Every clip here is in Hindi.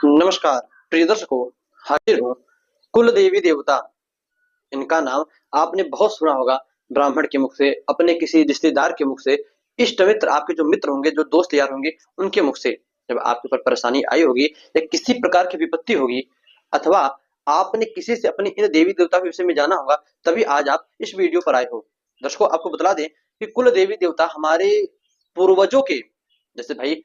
नमस्कार प्रिय दर्शकों, हाजिर हूँ कुल देवी देवता। इनका नाम आपने बहुत सुना होगा, ब्राह्मण के मुख से, अपने किसी रिश्तेदार के मुख से, इष्ट मित्र, आपके जो मित्र होंगे, जो दोस्त यार होंगे, उनके मुख से। जब आपके ऊपर परेशानी आई होगी या किसी प्रकार की विपत्ति होगी, अथवा आपने किसी से अपने इन देवी देवता के विषय में जाना होगा, तभी आज आप इस वीडियो पर आए हो। दर्शकों, आपको बतला दें कि कुल देवी देवता हमारे पूर्वजों के, जैसे भाई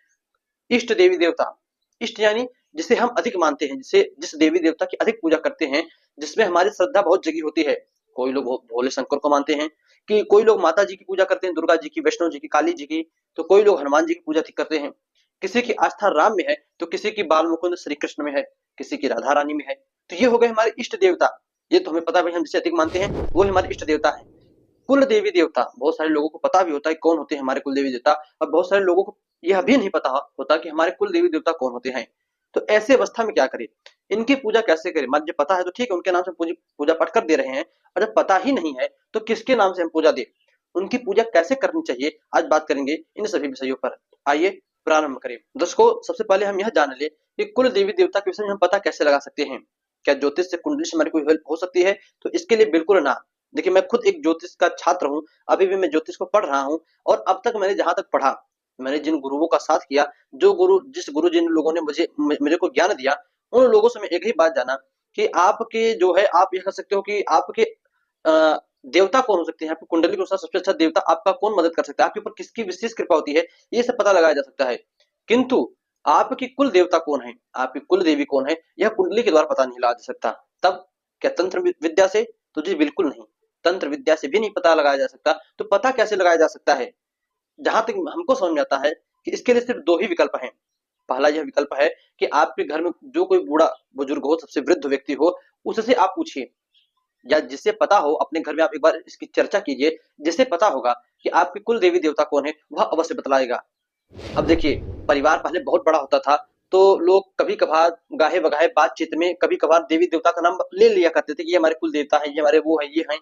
इष्ट देवी देवता, इष्ट यानी जिसे हम अधिक मानते हैं, जिसे जिस देवी देवता की अधिक पूजा करते हैं, जिसमें हमारी श्रद्धा बहुत जगी होती है। कोई लोग भोले शंकर को मानते हैं, कि कोई लोग माता जी की पूजा करते हैं, दुर्गा जी की, वैष्णो जी की, काली जी की, तो कोई लोग हनुमान जी की पूजा करते हैं। किसी की आस्था राम में है, तो किसी की बाल मुकुंद श्री कृष्ण में है, किसी की राधा रानी में है। तो ये हो गए हमारे इष्ट देवता। ये तो हमें पता है, हम जिसे अधिक मानते हैं वो हमारे इष्ट देवता है। कुल देवी देवता, बहुत सारे लोगों को पता भी होता है कौन होते हैं हमारे कुल देवी देवता, और बहुत सारे लोगों को यह भी नहीं पता होता कि हमारे कुल देवी देवता कौन होते हैं। तो ऐसे अवस्था में क्या करें, इनकी पूजा कैसे करें? मुझे पता है तो ठीक है, उनके नाम से पूजा पाठ कर दे रहे हैं, और जब पता ही नहीं है तो किसके नाम से हम पूजा दें, उनकी पूजा कैसे करनी चाहिए, आज बात करेंगे इन सभी विषयों पर। आइए प्रारंभ करें। दर्शकों, सबसे पहले हम यह जान ले कि कुल देवी देवता के विषय में हम पता कैसे लगा सकते हैं। क्या ज्योतिष से, कुंडली से हमारी कोई हेल्प हो सकती है? तो इसके लिए बिल्कुल ना। देखिए, मैं खुद एक ज्योतिष का छात्र हूँ, अभी भी मैं ज्योतिष को पढ़ रहा हूँ, और अब तक मैंने जहां तक पढ़ा, मैंने जिन गुरुओं का साथ किया, जिस गुरु जिन लोगों ने मेरे को ज्ञान दिया, उन लोगों से मैं एक ही बात जाना कि आपके जो है, आप ये कह सकते हो कि आपके देवता कौन हो सकते हैं, आपकी कुंडली के अनुसार सबसे अच्छा देवता आपका कौन मदद कर सकता है, आपके ऊपर किसकी विशेष कृपा होती है, ये सब पता लगाया जा सकता है। किंतु आपकी कुल देवता कौन है, आपकी कुल देवी कौन है, यह कुंडली के द्वारा पता नहीं लगा जा सकता। तब क्या तंत्र विद्या से? तो जी बिल्कुल नहीं, तंत्र विद्या से भी नहीं पता लगाया जा सकता। तो पता कैसे लगाया जा सकता है? जहां तक हमको समझ में आता है कि इसके लिए सिर्फ दो ही विकल्प हैं। पहला यह विकल्प है कि आपके घर में जो कोई बूढ़ा बुजुर्ग हो, सबसे वृद्ध व्यक्ति हो, उससे आप पूछिए, या जिसे पता हो अपने घर में आप एक बार इसकी चर्चा कीजिए। जिसे पता होगा कि आपकी कुल देवी देवता कौन है, वह अवश्य बतलाएगा। अब देखिए, परिवार पहले बहुत बड़ा होता था, तो लोग कभी कभार गाहे बगाहे बातचीत में कभी कभार देवी देवता का नाम ले लिया करते थे कि ये हमारे कुल देवता है, ये हमारे वो है, ये हैं।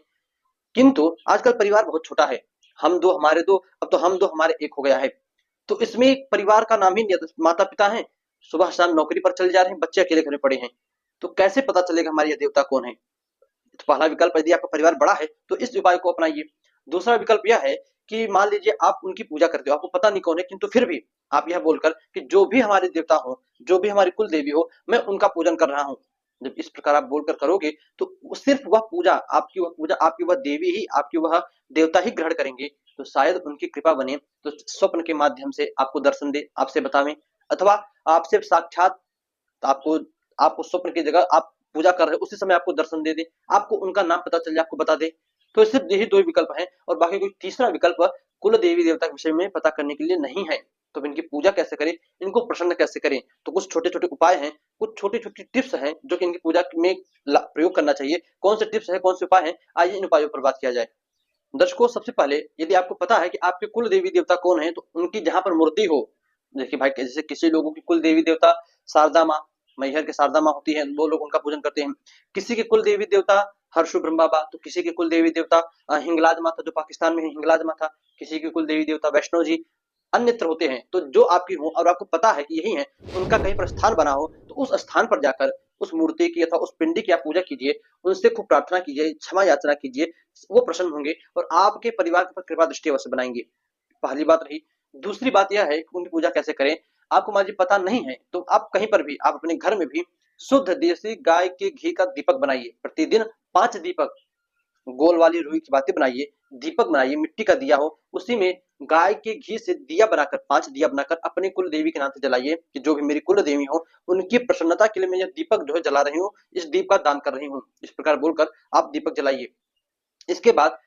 किंतु आजकल परिवार बहुत छोटा है, हम दो हमारे दो, अब तो हम दो हमारे एक हो गया है। तो इसमें परिवार का नाम ही नहीं आता। माता पिता हैं, सुबह शाम नौकरी पर चले जा रहे हैं, बच्चे अकेले घर में पड़े हैं, तो कैसे पता चलेगा हमारे ये देवता कौन है? तो पहला विकल्प, यदि आपका परिवार बड़ा है तो इस उपाय को अपनाइए। दूसरा विकल्प यह है कि मान लीजिए आप उनकी पूजा करते हो, आपको पता नहीं कौन है, किंतु फिर भी आप यह बोलकर कि जो भी हमारे देवता हो, जो भी हमारी कुल देवी हो, मैं उनका पूजन कर रहा हूँ। जब इस प्रकार आप बोलकर करोगे, तो सिर्फ वह पूजा, आपकी वह देवी ही, आपकी वह देवता ही ग्रहण करेंगे। तो शायद उनकी कृपा बने, तो स्वप्न के माध्यम से आपको दर्शन दे, आपसे बतावें, अथवा आपसे साक्षात आपको आपको स्वप्न की जगह आप पूजा कर रहे हो उसी समय आपको दर्शन दे दे, आपको उनका नाम पता चल जाए, आपको बता दे। तो सिर्फ यही दो विकल्प हैं, और बाकी कोई तीसरा विकल्प कुल देवी देवता के विषय में पता करने के लिए नहीं है। तो इनकी पूजा कैसे करें, इनको प्रसन्न कैसे करें? तो कुछ छोटे छोटे उपाय हैं, कुछ छोटी छोटी टिप्स हैं जो कि इनकी पूजा में प्रयोग करना चाहिए। कौन से टिप्स है, कौन से उपाय हैं, आइए इन उपायों पर बात किया जाए। दर्शकों, सबसे पहले यदि आपको पता है कि आपके कुल देवी देवता कौन है, तो उनकी जहां पर मूर्ति हो, देखिए भाई, जैसे किसी लोगों की कुल देवी देवता शारदा माँ, मैहर के शारदा माँ होती है, वो लोग उनका पूजन करते हैं। किसी के कुल देवी देवता हर्षु ब्रह्म बाबा, तो किसी के कुल देवी देवता हिंगलाज माता, जो पाकिस्तान में है, हिंगलाज माता। किसी के कुल देवी देवता वैष्णो जी, अन्यत्र होते हैं। तो जो आपकी हो और आपको पता है कि यही है, उनका कहीं पर स्थान बना हो, तो उस स्थान पर जाकर उस मूर्ति की अथवा उस पिंडी की आप पूजा कीजिए, उनसे खूब प्रार्थना कीजिए, क्षमा याचना कीजिए। वो प्रसन्न होंगे और आपके परिवार पर कृपा दृष्टि अवश्य बनाएंगे। पहली बात रही। दूसरी बात यह है कि उनकी पूजा कैसे करें। आपको मान लीजिए पता नहीं है, तो आप कहीं पर भी, आप अपने घर में भी शुद्ध देसी गाय के घी का दीपक बनाइए। प्रतिदिन 5 दीपक, गोल वाली रुई की बातें बनाइए, दीपक बनाइए, मिट्टी का दिया हो, उसी में गाय के घी से दिया बनाकर, 5 दिया बनाकर अपने कुल देवी के नाम से जलाइए, कि जो भी मेरी कुल देवी हो, उनकी प्रसन्नता के लिए मैं यह दीपक जो है जला रही हूँ, इस दीप का दान कर रही हूँ। इस प्रकार बोलकर आप दीपक जलाइए। इसके बाद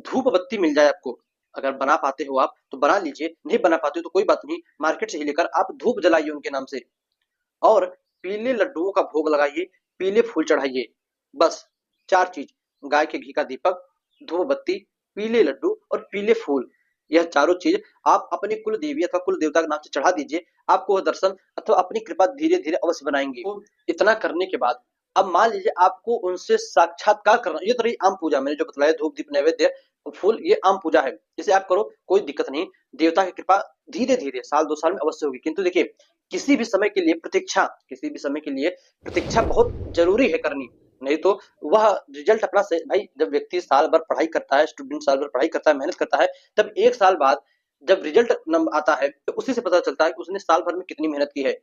धूप बत्ती मिल जाए आपको, अगर बना पाते हो आप तो बना लीजिए, नहीं बना पाते हो तो कोई बात नहीं, मार्केट से ही लेकर आप धूप जलाइए उनके नाम से। और पीले लड्डुओं का भोग लगाइए, पीले फूल चढ़ाइए। बस 4 चीज, गाय के घी का दीपक, धूप बत्ती, पीले लड्डू और पीले फूल, यह चारों चीज आप अपनी कुल देवी अथवा कुल देवता के नाम से चढ़ा दीजिए। आपको वह दर्शन अथवा अपनी कृपा धीरे धीरे अवश्य बनाएंगे। तो इतना करने के बाद अब मान लीजिए आपको उनसे साक्षात्कार करना, ये तो रही आम पूजा, मैंने जो बतलाया, धूप दीप नैवेद्य फूल, ये आम पूजा है, इसे आप करो, कोई दिक्कत नहीं। देवता की कृपा धीरे धीरे 1-2 साल में अवश्य होगी। किंतु देखिए, किसी भी समय के लिए प्रतीक्षा, किसी भी समय के लिए प्रतीक्षा बहुत जरूरी है करनी। नहीं तो वह रिजल्ट अपना से भाई, जब व्यक्ति साल भर पढ़ाई करता है, स्टूडेंट साल भर पढ़ाई करता है, मेहनत करता है, तब एक साल बाद जब रिजल्ट आता है तो उसी से पता चलता है कि उसने साल भर में कितनी मेहनत की है।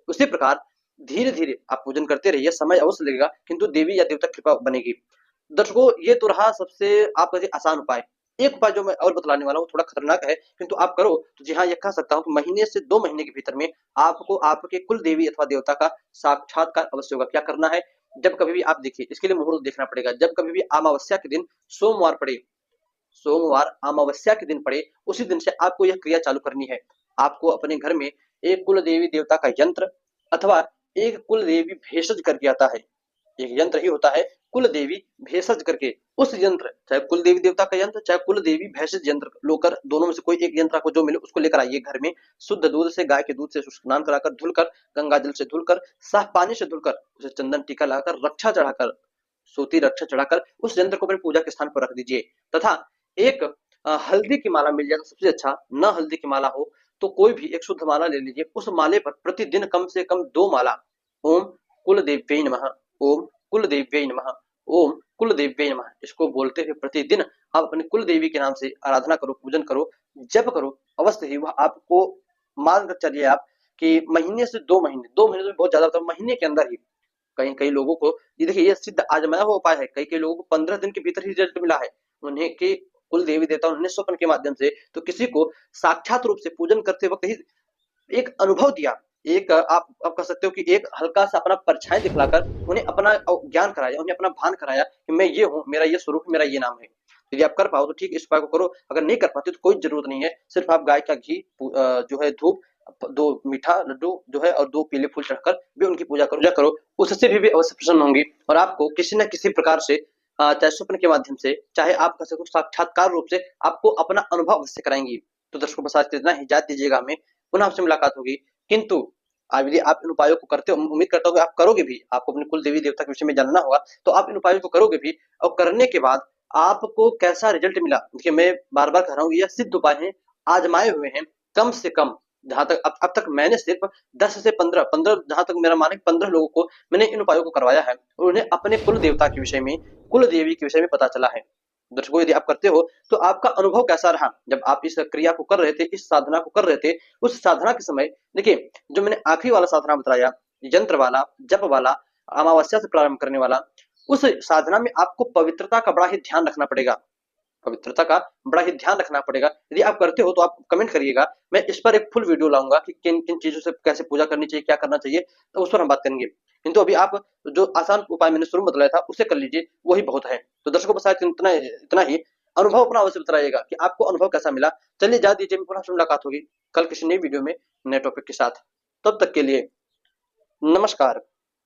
उसी प्रकार धीरे धीरे आप पूजन करते रहिए, समय अवश्य लगेगा किंतु देवी या देवता कृपा बनेगी। दर्शकों, ये तो रहा सबसे आपका जी आसान उपाय। एक उपाय जो मैं और बतलाने वाला हूँ थोड़ा खतरनाक है, किंतु आप करो तो जी हाँ, ये कह सकता हूँ कि महीने से 2 महीने के भीतर में आपको आपके कुल देवी अथवा देवता का साक्षात्कार अवश्य होगा। क्या करना है? जब कभी भी आप देखिए, इसके लिए मुहूर्त देखना पड़ेगा। जब कभी भी अमावस्या के दिन सोमवार पड़े, सोमवार अमावस्या के दिन पड़े, उसी दिन से आपको यह क्रिया चालू करनी है। आपको अपने घर में एक कुल देवी देवता का यंत्र अथवा एक कुल देवी भेषज करके आता है, एक यंत्र ही होता है कुल देवी भेषज करके। उस यंत्र, चाहे कुल देवी देवता का यंत्र चाहे कुल देवी भेषज यंत्र लोकर, दोनों में से कोई एक यंत्र आपको जो मिले उसको लेकर आइए घर में। शुद्ध दूध से, गाय के दूध से स्नान कराकर, धुलकर, गंगा जल से धुलकर, साफ पानी से धुलकर, उसे चंदन टीका लगाकर, रक्षा चढ़ाकर, सूती रक्षा चढ़ाकर उस यंत्र को अपने पूजा के स्थान पर रख दीजिए। तथा एक हल्दी की माला मिल जाए तो सबसे अच्छा, न हल्दी की माला हो तो कोई भी एक शुद्ध माला ले लीजिए। उस माले पर प्रतिदिन कम से कम 2 माला ओम कुलदेव्यै नमः, ओम कुलदेव्यै नमः, ओम कुलदेव्यै नमः, इसको बोलते हुए प्रतिदिन आप अपने कुल देवी के नाम से आराधना करो, पूजन करो, जप करो। अवश्य ही वह आपको, मान कर चलिए आप कि महीने से 2 महीने, 2 महीने तो बहुत ज्यादा होता है, महीने के अंदर ही कई कई लोगों को ये देखिए, ये सिद्ध आजमाया हुआ उपाय है। कई कई लोगों को 15 दिन के भीतर ही रिजल्ट मिला है। उन्हें के कुल देवी देवता उन्हें स्वप्न के माध्यम से, तो किसी को साक्षात रूप से पूजन करते वक्त ही एक अनुभव दिया। एक आप कह सकते हो कि एक हल्का सा अपना परछाई दिखलाकर उन्हें अपना ज्ञान कराया, उन्हें अपना भान कराया कि मैं ये हूँ, मेरा ये स्वरूप, मेरा ये नाम है। यदि आप कर पाओ तो ठीक, इस उपाय को करो। अगर नहीं कर पाते तो कोई जरूरत नहीं है, सिर्फ आप गाय का घी, जो है धूप, 2 मीठा लड्डू जो है और 2 पीले फूल चढ़कर भी उनकी पूजा करो, उससे भी अवश्य प्रसन्न होंगी और आपको किसी न किसी प्रकार से, चाहे स्वप्न के माध्यम से, चाहे आप कह सकते हो साक्षात्कार रूप से, आपको अपना अनुभव अवश्य कराएंगी। तो दर्शकों, बस आज इतना ही, इजाजत दीजिएगा हमें, पुनः आपसे मुलाकात होगी। किंतु यदि आप इन उपायों को करते हो, उम्मीद करता हूँ कि आप करोगे भी, आपको अपने कुल देवी देवता के विषय में जानना होगा, तो आप इन उपायों को करोगे भी, और करने के बाद आपको कैसा रिजल्ट मिला। देखिए, मैं बार बार कह रहा हूँ, यह सिद्ध उपाय है, आजमाए हुए हैं। कम से कम जहां तक अब तक मैंने सिर्फ 10 से 15 जहां तक मेरा माने 15 लोगों को मैंने इन उपायों को करवाया है और उन्हें अपने कुल देवता के विषय में, कुल देवी के विषय में पता चला है। दर्शकों, यदि आप करते हो तो आपका अनुभव कैसा रहा जब आप इस क्रिया को कर रहे थे, इस साधना को कर रहे थे। उस साधना के समय देखिए, जो मैंने आखिरी वाला साधना बताया, यंत्र वाला, जप वाला, अमावस्या से प्रारंभ करने वाला, उस साधना में आपको पवित्रता का बड़ा ही ध्यान रखना पड़ेगा, पवित्रता का बड़ा ही ध्यान रखना पड़ेगा। यदि आप करते हो तो आप कमेंट करिएगा, मैं इस पर एक फुल वीडियो लाऊंगा कि किन किन चीजों से कैसे पूजा करनी चाहिए, क्या करना चाहिए, तो उस पर हम बात करेंगे। किंतु अभी आप जो आसान उपाय मैंने शुरू में बताया था उसे कर लीजिए, वही बहुत है। तो दर्शकों, बस आज इतना इतना ही। अनुभव अपना अवश्य बताइएगा कि आपको अनुभव कैसा मिला। चलिए जा दीजिए, पुनः से मुलाकात होगी कल किसी नई वीडियो में, नए टॉपिक के साथ। तब तक के लिए नमस्कार।